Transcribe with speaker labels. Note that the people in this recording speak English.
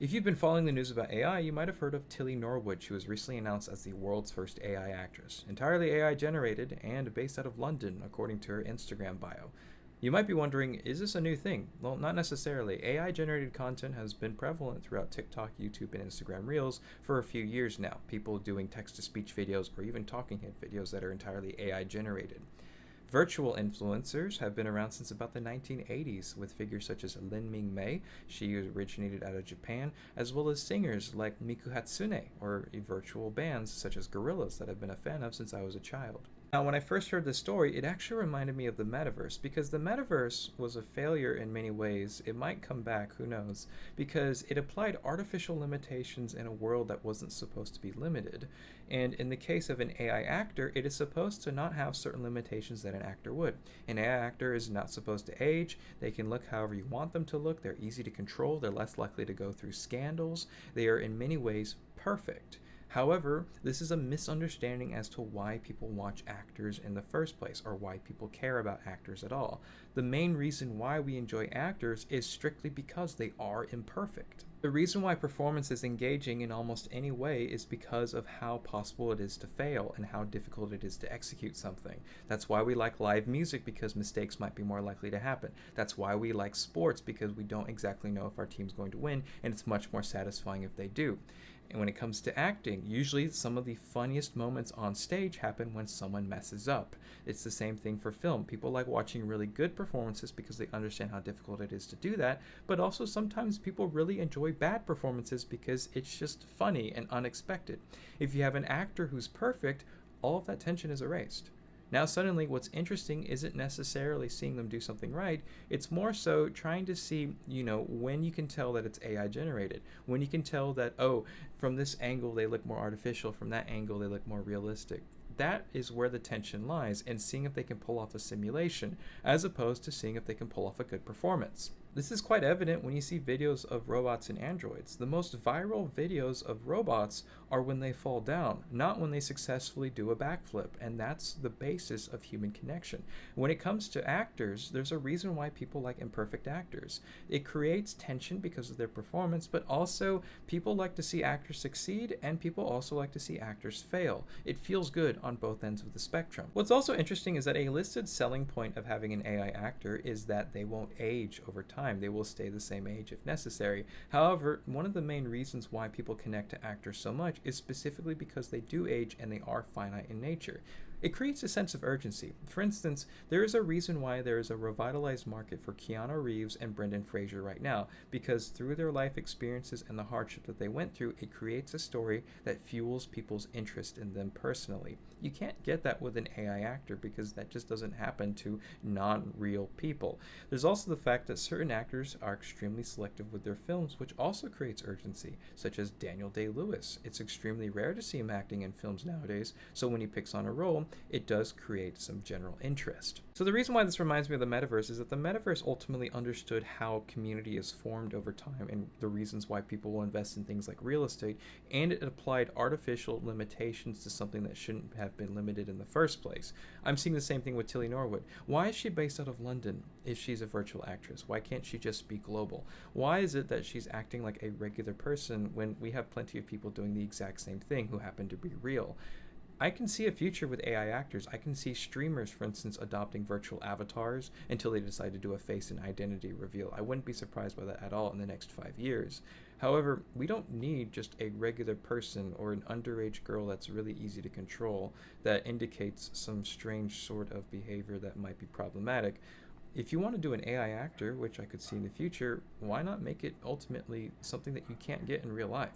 Speaker 1: If you've been following the news about AI, you might have heard of Tilly Norwood. She was recently announced as the world's first AI actress, entirely AI generated and based out of London, according to her Instagram bio. You might be wondering, is this a new thing? Well, not necessarily. AI generated content has been prevalent throughout TikTok, YouTube, and Instagram Reels for a few years now. People doing text to speech videos or even talking head videos that are entirely AI generated. Virtual influencers have been around since about the 1980s, with figures such as Lin Ming Mei, she originated out of Japan, as well as singers like Miku Hatsune, or virtual bands such as Gorillaz that I've been a fan of since I was a child. Now, when I first heard this story, it actually reminded me of the metaverse, because the metaverse was a failure in many ways. It might come back, who knows, because it applied artificial limitations in a world that wasn't supposed to be limited. And in the case of an AI actor, it is supposed to not have certain limitations that an actor would. An AI actor is not supposed to age, they can look however you want them to look, they're easy to control, they're less likely to go through scandals, they are in many ways perfect. However, this is a misunderstanding as to why people watch actors in the first place, or why people care about actors at all. The main reason why we enjoy actors is strictly because they are imperfect. The reason why performance is engaging in almost any way is because of how possible it is to fail and how difficult it is to execute something. That's why we like live music, because mistakes might be more likely to happen. That's why we like sports, because we don't exactly know if our team's going to win, and it's much more satisfying if they do. And when it comes to acting, usually some of the funniest moments on stage happen when someone messes up. It's the same thing for film. People like watching really good performances because they understand how difficult it is to do that, but also sometimes people really enjoy bad performances because it's just funny and unexpected. If you have an actor who's perfect, all of that tension is erased. Now, suddenly, what's interesting isn't necessarily seeing them do something right. It's more so trying to see, when you can tell that it's AI generated, when you can tell that, oh, from this angle they look more artificial, from that angle they look more realistic. That is where the tension lies, and seeing if they can pull off a simulation, as opposed to seeing if they can pull off a good performance. This is quite evident when you see videos of robots and androids. The most viral videos of robots are when they fall down, not when they successfully do a backflip, and that's the basis of human connection. When it comes to actors, there's a reason why people like imperfect actors. It creates tension because of their performance, but also people like to see actors succeed, and people also like to see actors fail. It feels good on both ends of the spectrum. What's also interesting is that a listed selling point of having an AI actor is that they won't age over time. They will stay the same age if necessary. However, one of the main reasons why people connect to actors so much is specifically because they do age and they are finite in nature. It creates a sense of urgency. For instance, there is a reason why there is a revitalized market for Keanu Reeves and Brendan Fraser right now, because through their life experiences and the hardship that they went through, it creates a story that fuels people's interest in them personally. You can't get that with an AI actor because that just doesn't happen to non-real people. There's also the fact that certain actors are extremely selective with their films, which also creates urgency, such as Daniel Day-Lewis. It's extremely rare to see him acting in films nowadays, so when he picks on a role, it does create some general interest. So the reason why this reminds me of the metaverse is that the metaverse ultimately understood how community is formed over time and the reasons why people will invest in things like real estate, and it applied artificial limitations to something that shouldn't have been limited in the first place. I'm seeing the same thing with Tilly Norwood. Why is she based out of London if she's a virtual actress? Why can't she just be global? Why is it that she's acting like a regular person when we have plenty of people doing the exact same thing who happen to be real? I can see a future with AI actors. I can see streamers, for instance, adopting virtual avatars until they decide to do a face and identity reveal. I wouldn't be surprised by that at all in the next 5 years. However, we don't need just a regular person or an underage girl that's really easy to control that indicates some strange sort of behavior that might be problematic. If you want to do an AI actor, which I could see in the future, why not make it ultimately something that you can't get in real life?